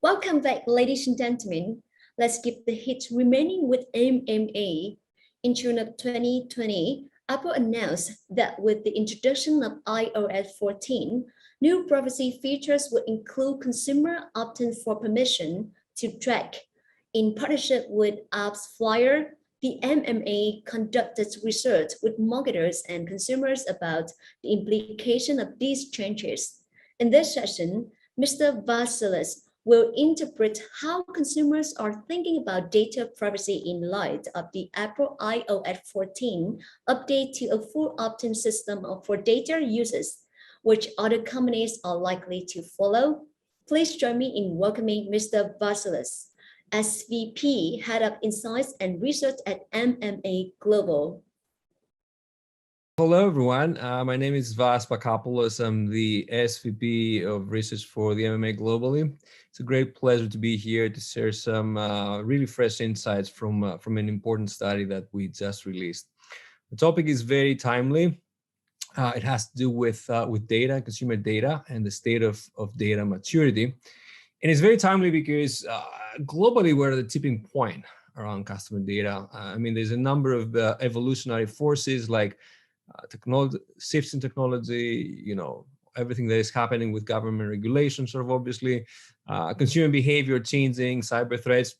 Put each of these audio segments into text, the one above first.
Welcome back, ladies and gentlemen. Let's keep the hits remaining with MMA. In June of 2020, Apple announced that with the introduction of iOS 14, new privacy features would include consumer opt-in for permission to track. In partnership with AppsFlyer, the MMA conducted research with marketers and consumers about the implication of these changes. In this session, Mr. Vasilis will interpret how consumers are thinking about data privacy in light of the April iOS 14 update to a full opt-in system for data users, which other companies are likely to follow. Please join me in welcoming Mr. Vasilis, SVP, Head of Insights and Research at MMA Global. Hello, everyone. My name is Vas Pakopoulos. I'm the SVP of Research for the MMA globally. It's a great pleasure to be here to share some really fresh insights from an important study that we just released. The topic is very timely. It has to do with data, consumer data, and the state of data maturity. And it's very timely because globally we're at the tipping point around customer data. I mean, there's a number of evolutionary forces like technology, shifts in technology, everything that is happening with government regulation, sort of obviously, consumer behavior changing, cyber threats.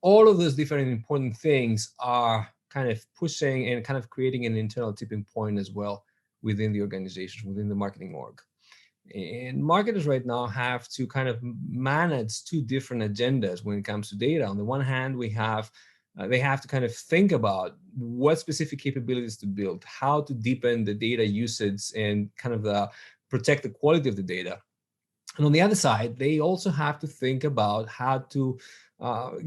All of those different important things are kind of pushing and kind of creating an internal tipping point as well within the organization, within the marketing org. And marketers right now have to kind of manage two different agendas when it comes to data. On the one hand, they have to kind of think about what specific capabilities to build, how to deepen the data usage and kind of protect the quality of the data. And on the other side, they also have to think about how to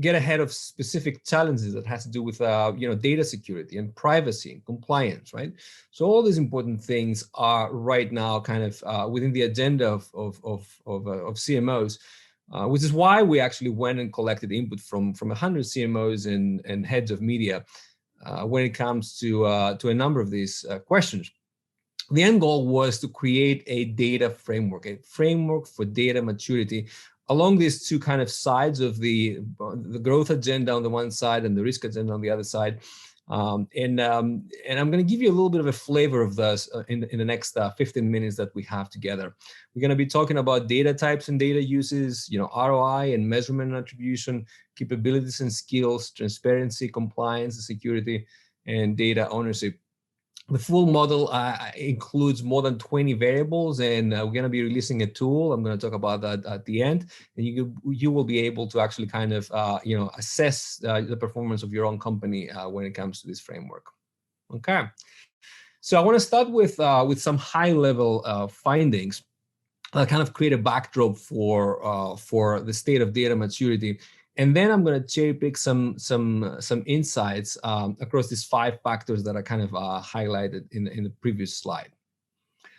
get ahead of specific challenges that has to do with data security and privacy and compliance, right? So all these important things are right now kind of within the agenda of CMOs. Which is why we actually went and collected input from 100 CMOs and heads of media when it comes to a number of these questions. The end goal was to create a data framework, a framework for data maturity along these two kind of sides of the growth agenda on the one side and the risk agenda on the other side. And I'm going to give you a little bit of a flavor of this in the next 15 minutes that we have together. We're going to be talking about data types and data uses, ROI and measurement and attribution, capabilities and skills, transparency, compliance, and security, and data ownership. The full model includes more than 20 variables, and we're going to be releasing a tool. I'm going to talk about that at the end, and you will be able to actually kind of assess the performance of your own company when it comes to this framework. Okay, so I want to start with some high-level findings that kind of create a backdrop for the state of data maturity. And then I'm going to cherry pick some insights across these 5 factors that are kind of highlighted in the previous slide.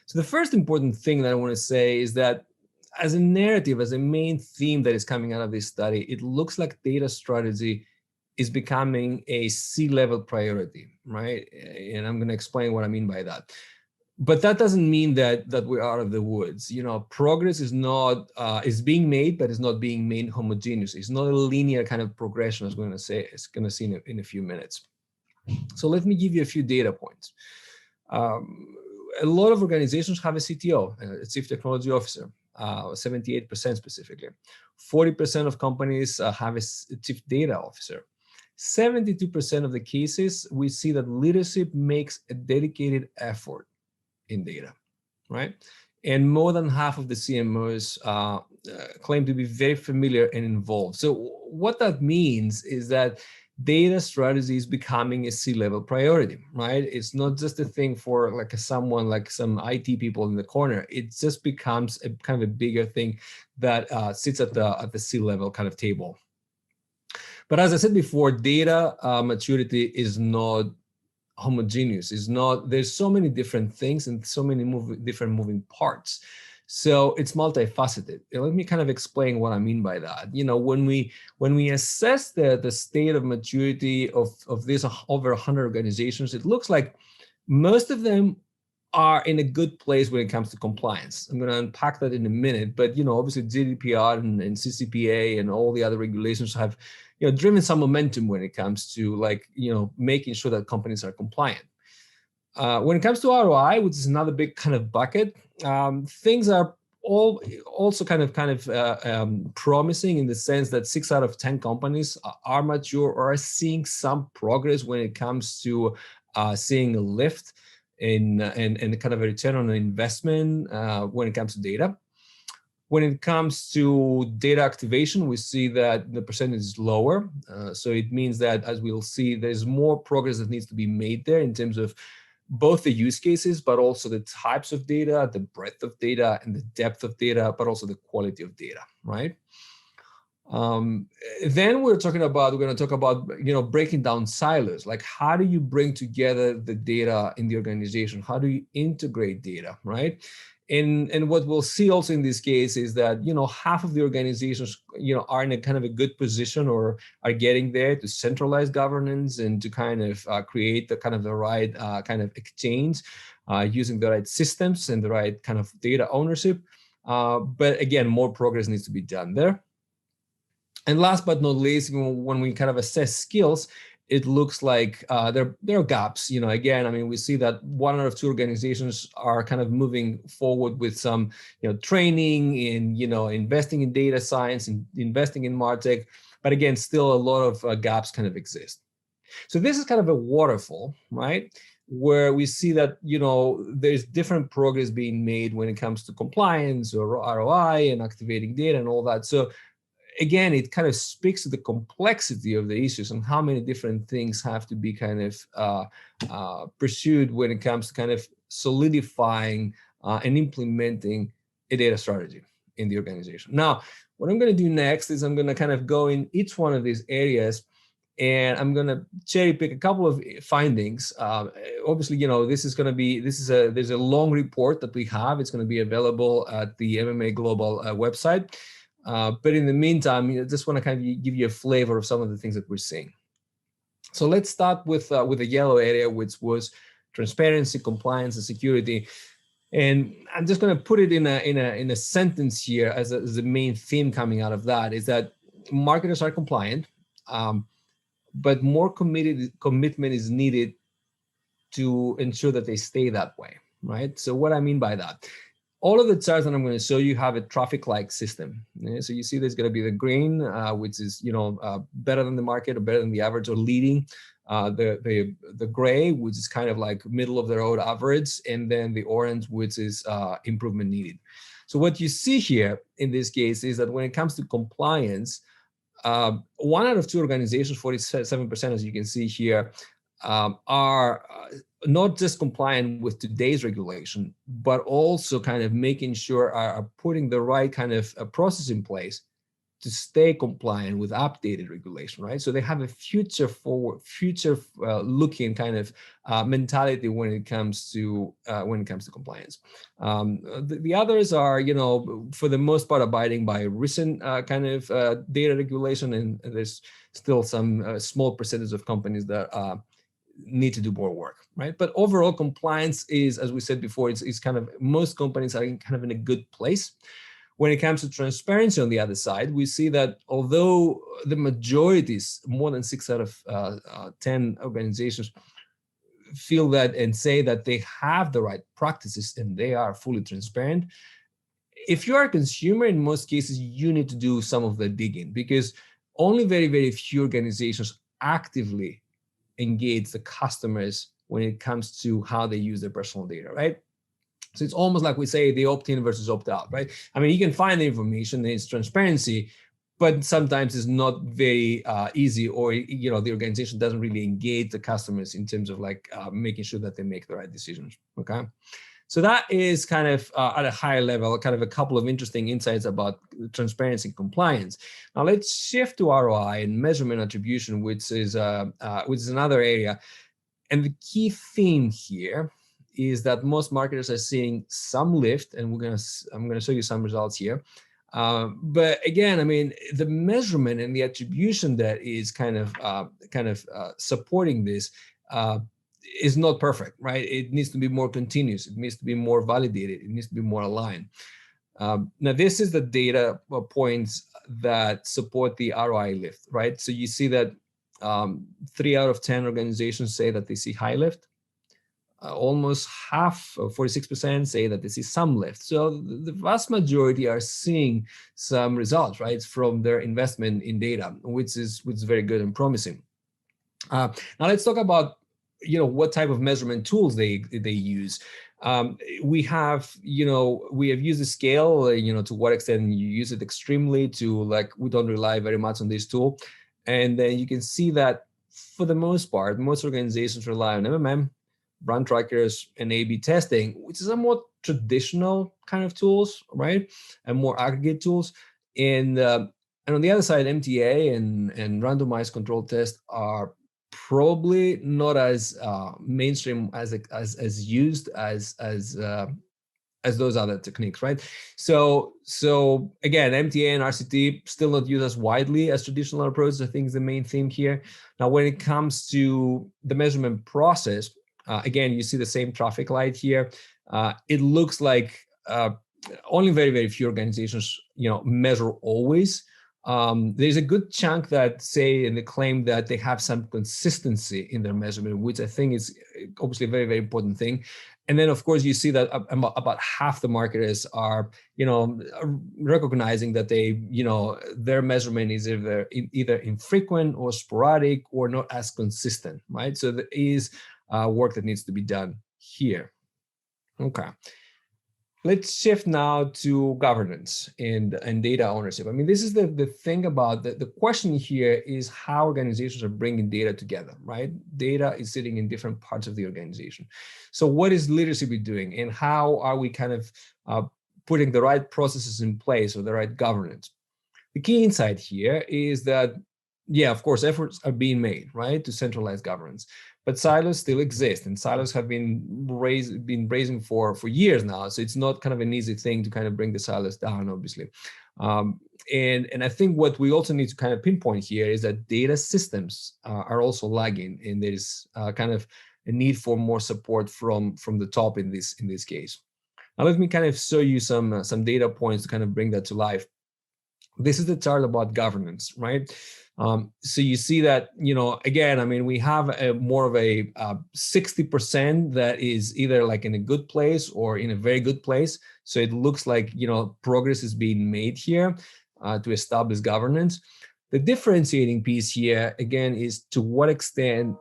So the first important thing that I want to say is that as a narrative, as a main theme that is coming out of this study, it looks like data strategy is becoming a C-level priority, right? And I'm going to explain what I mean by that. But that doesn't mean that we're out of the woods. Progress is being made, but it's not being made homogeneous. It's not a linear kind of progression, as we're going to say. It's going to see in a few minutes. So let me give you a few data points. A lot of organizations have a CTO, a Chief Technology Officer, 78% specifically. 40% of companies have a Chief Data Officer. 72% of the cases, we see that leadership makes a dedicated effort in data, right? And more than half of the CMOs claim to be very familiar and involved. So what that means is that data strategy is becoming a C-level priority, right? It's not just a thing for someone like some IT people in the corner. It just becomes a kind of a bigger thing that sits at the C-level kind of table. But as I said before, data maturity is not homogeneous. There's so many different things and so many different moving parts. So it's multifaceted. Let me kind of explain what I mean by that. When we assess the state of maturity of these over 100 organizations, it looks like most of them are in a good place when it comes to compliance. I'm going to unpack that in a minute, but obviously GDPR and CCPA and all the other regulations have driven some momentum when it comes to making sure that companies are compliant. When it comes to ROI, which is another big kind of bucket, things are also kind of promising in the sense that 6 out of 10 companies are mature or are seeing some progress when it comes to seeing a lift in kind of a return on investment when it comes to data. When it comes to data activation, we see that the percentage is lower. So it means that, as we'll see, there's more progress that needs to be made there in terms of both the use cases, but also the types of data, the breadth of data, and the depth of data, but also the quality of data, right? Then we're going to talk about, breaking down silos. Like, how do you bring together the data in the organization? How do you integrate data, right? And what we'll see also in this case is that, half of the organizations, are in a kind of a good position or are getting there to centralize governance and to kind of create the right kind of exchange using the right systems and the right kind of data ownership. But again, more progress needs to be done there. And last but not least, when we kind of assess skills, it looks like there are gaps. Again, I mean, we see that 1 out of 2 organizations are kind of moving forward with some, training in, investing in data science and investing in MarTech. But again, still a lot of gaps kind of exist. So this is kind of a waterfall, right? Where we see that, there's different progress being made when it comes to compliance or ROI and activating data and all that. So again, it kind of speaks to the complexity of the issues and how many different things have to be kind of pursued when it comes to kind of solidifying and implementing a data strategy in the organization. Now, what I'm going to do next is I'm going to kind of go in each one of these areas, and I'm going to cherry pick a couple of findings. Obviously, there's a long report that we have. It's going to be available at the MMA Global website. But in the meantime, I just want to kind of give you a flavor of some of the things that we're seeing. So let's start with the yellow area, which was transparency, compliance, and security. And I'm just going to put it in a sentence here as the main theme coming out of that is that marketers are compliant, but more commitment is needed to ensure that they stay that way, right? So what I mean by that, all of the charts that I'm going to show you have a traffic-like system. So you see there's going to be the green, which is better than the market or better than the average or leading. The gray, which is kind of like middle of the road average, and then the orange, which is improvement needed. So what you see here in this case is that when it comes to compliance, 1 out of 2 organizations, 47%, as you can see here, are not just compliant with today's regulation, but also kind of making sure are putting the right kind of process in place to stay compliant with updated regulation, right? So they have a future looking kind of mentality when it comes to compliance. The others are, for the most part, abiding by recent kind of data regulation, and there's still some small percentage of companies that need to do more work, right? But overall, compliance is, as we said before, it's kind of, most companies are kind of in a good place. When it comes to transparency on the other side, we see that although the majority is more than 6 out of 10 organizations feel that and say that they have the right practices and they are fully transparent, if you are a consumer, in most cases, you need to do some of the digging, because only very, very few organizations actively engage the customers when it comes to how they use their personal data, right? So it's almost like we say the opt-in versus opt-out, right? I mean, you can find the information, there's transparency, but sometimes it's not very easy, or the organization doesn't really engage the customers in terms of making sure that they make the right decisions. Okay, so that is kind of at a higher level, kind of a couple of interesting insights about transparency and compliance. Now let's shift to ROI and measurement attribution, which is another area, and the key theme here is that most marketers are seeing some lift, and I'm gonna show you some results here. But again, I mean, the measurement and the attribution that is kind of supporting this is not perfect, right? It needs to be more continuous. It needs to be more validated. It needs to be more aligned. Now, this is the data points that support the ROI lift, right? So you see that 3 out of 10 organizations say that they see high lift. Almost half, 46%, say that they see some lift. So the vast majority are seeing some results, right, from their investment in data, which is very good and promising. Now let's talk about what type of measurement tools they use. We have used the scale, to what extent you use it extremely to like we don't rely very much on this tool. And then you can see that for the most part, most organizations rely on MMM, brand trackers, and A/B testing, which is a more traditional kind of tools, right? And more aggregate tools. And on the other side, MTA and randomized control tests are probably not as mainstream as used as those other techniques, right? So again, MTA and RCT still not used as widely as traditional approaches. I think is the main theme here. Now, when it comes to the measurement process, again, you see the same traffic light here. It looks like only very few organizations, measure always. There's a good chunk that say and they claim that they have some consistency in their measurement, which I think is obviously a very important thing. And then, of course, you see that about half the marketers are, recognizing that their measurement is either infrequent or sporadic or not as consistent, right? So there is work that needs to be done here. Okay. Let's shift now to governance and data ownership. I mean, this is the thing about the question here is how organizations are bringing data together, right? Data is sitting in different parts of the organization. So what is leadership doing, and how are we kind of putting the right processes in place or the right governance? The key insight here is that, yeah, of course, efforts are being made, right, to centralize governance. But silos still exist, and silos have been raising for years now. So it's not kind of an easy thing to kind of bring the silos down, obviously. And I think what we also need to kind of pinpoint here is that data systems are also lagging, and there's kind of a need for more support from the top in this case. Now let me kind of show you some data points to kind of bring that to life. This is the chart about governance, right? So you see that, again, I mean, we have more of a 60% that is either like in a good place or in a very good place. So it looks like, progress is being made here to establish governance. The differentiating piece here, again, is to what extent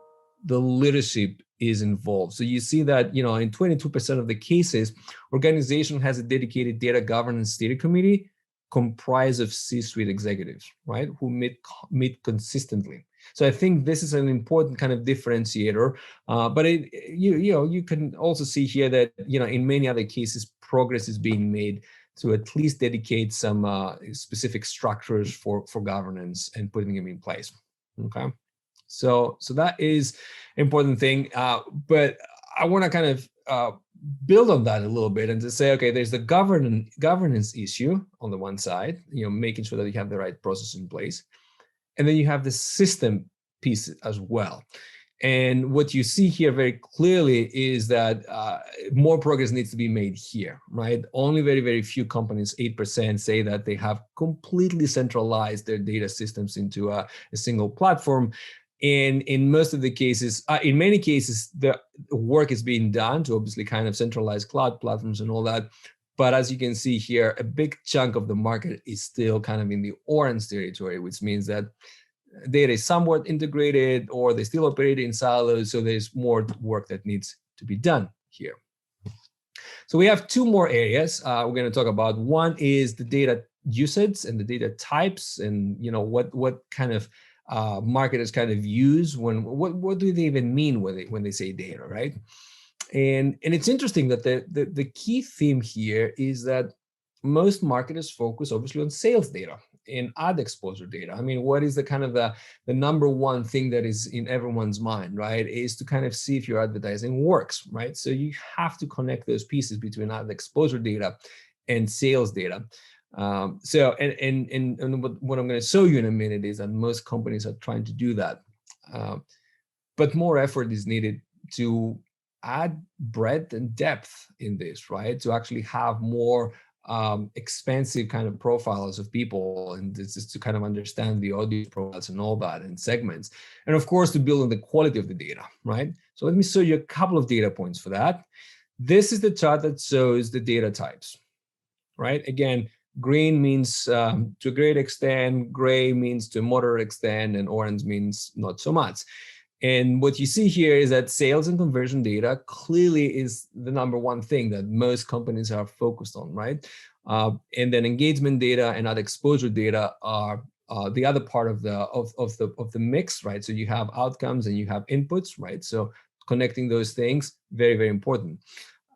the leadership is involved. So you see that, in 22% of the cases, organization has a dedicated data governance steering committee comprised of C-suite executives, right, who meet consistently. So I think this is an important kind of differentiator. But you can also see here that in many other cases, progress is being made to at least dedicate some specific structures for governance and putting them in place. Okay, so that is an important thing. But I want to kind of build on that a little bit and to say, okay, there's the governance issue on the one side, making sure that you have the right process in place. And then you have the system piece as well. And what you see here very clearly is that more progress needs to be made here, right? Only very few companies, 8%, say that they have completely centralized their data systems into a single platform. And in most of the cases, in many cases, the work is being done to obviously kind of centralize cloud platforms and all that. But as you can see here, a big chunk of the market is still kind of in the orange territory, which means that data is somewhat integrated or they still operate in silos. So there's more work that needs to be done here. So we have two more areas we're going to talk about. One is the data usage and the data types, and what kind of marketers kind of use what do they even mean when they say data, right? And it's interesting that the key theme here is that most marketers focus obviously on sales data and ad exposure data. I mean, what is the kind of the number one thing that is in everyone's mind, right? Is to kind of see if your advertising works, right? So you have to connect those pieces between ad exposure data and sales data. So what I'm going to show you in a minute is that most companies are trying to do that, but more effort is needed to add breadth and depth in this, right? To actually have more expansive kind of profiles of people, and this is to kind of understand the audience profiles and all that and segments, and of course to build on the quality of the data, right? So let me show you a couple of data points for that. This is the chart that shows the data types, right? Again, green means to a great extent, gray means to a moderate extent, and orange means not so much. And what you see here is that sales and conversion data clearly is the number one thing that most companies are focused on, right? And then engagement data and other exposure data are the other part of the mix, right? So you have outcomes and you have inputs, right? So connecting those things, very, very important.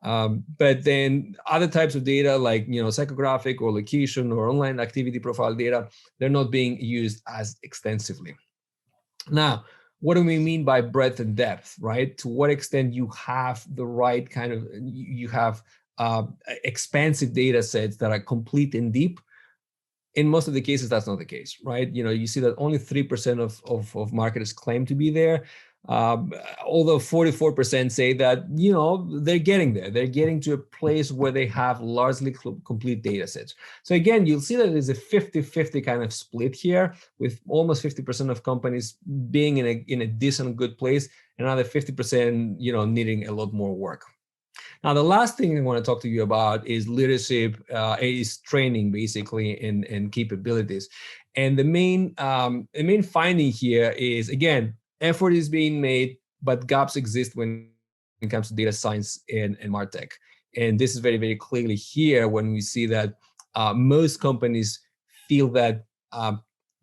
But then other types of data like, psychographic or location or online activity profile data, they're not being used as extensively. Now, what do we mean by breadth and depth, right? To what extent you have the right kind of, you have expansive data sets that are complete and deep. In most of the cases, that's not the case, right? You see that only 3% of marketers claim to be there. Although 44% say that, they're getting there. They're getting to a place where they have largely complete data sets. So again, you'll see that there's a 50-50 kind of split here, with almost 50% of companies being in a decent, good place, and another 50%, needing a lot more work. Now, the last thing I want to talk to you about is leadership, is training, basically, and capabilities. And the main finding here is, again, effort is being made, but gaps exist when it comes to data science and MarTech. And this is very, very clearly here when we see that most companies feel that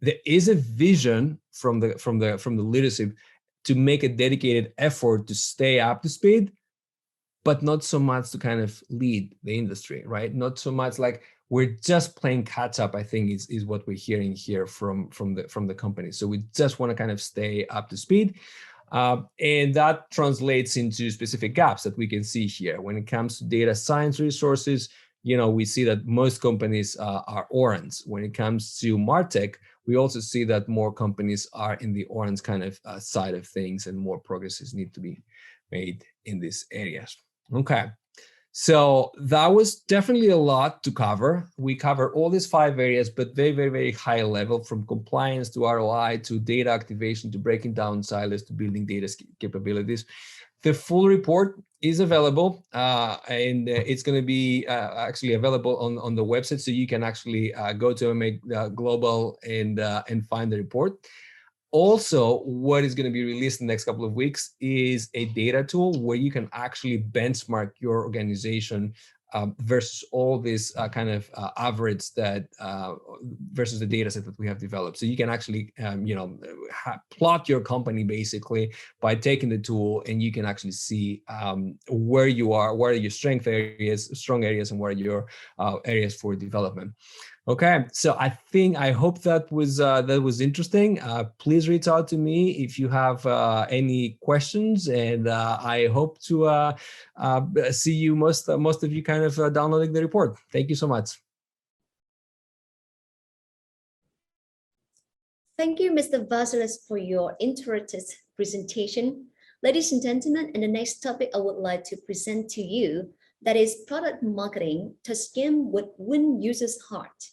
there is a vision from the leadership to make a dedicated effort to stay up to speed, but not so much to kind of lead the industry, right? Not so much like we're just playing catch up, I think is what we're hearing here from the company. So we just want to kind of stay up to speed. And that translates into specific gaps that we can see here. When it comes to data science resources, we see that most companies are orange. When it comes to MarTech, we also see that more companies are in the orange kind of side of things, and more progresses need to be made in these areas. Okay, so that was definitely a lot to cover. We cover all these 5 areas, but very, very, very high level, from compliance to ROI to data activation to breaking down silos to building data capabilities. The full report is available, and it's going to be actually available on the website, so you can actually go to MMA Global and find the report. Also, what is going to be released in the next couple of weeks is a data tool where you can actually benchmark your organization versus all this kind of average that versus the data set that we have developed. So you can actually, plot your company basically by taking the tool, and you can actually see where you are, where are your strong areas, and where are your areas for development. Okay, so I hope that was interesting. Please reach out to me if you have any questions, and I hope to see you, most of you, kind of downloading the report. Thank you so much. Thank you, Mr. Vasilis, for your interactive presentation. Ladies and gentlemen, in the next topic, I would like to present to you, that is product marketing to scam with win users' heart.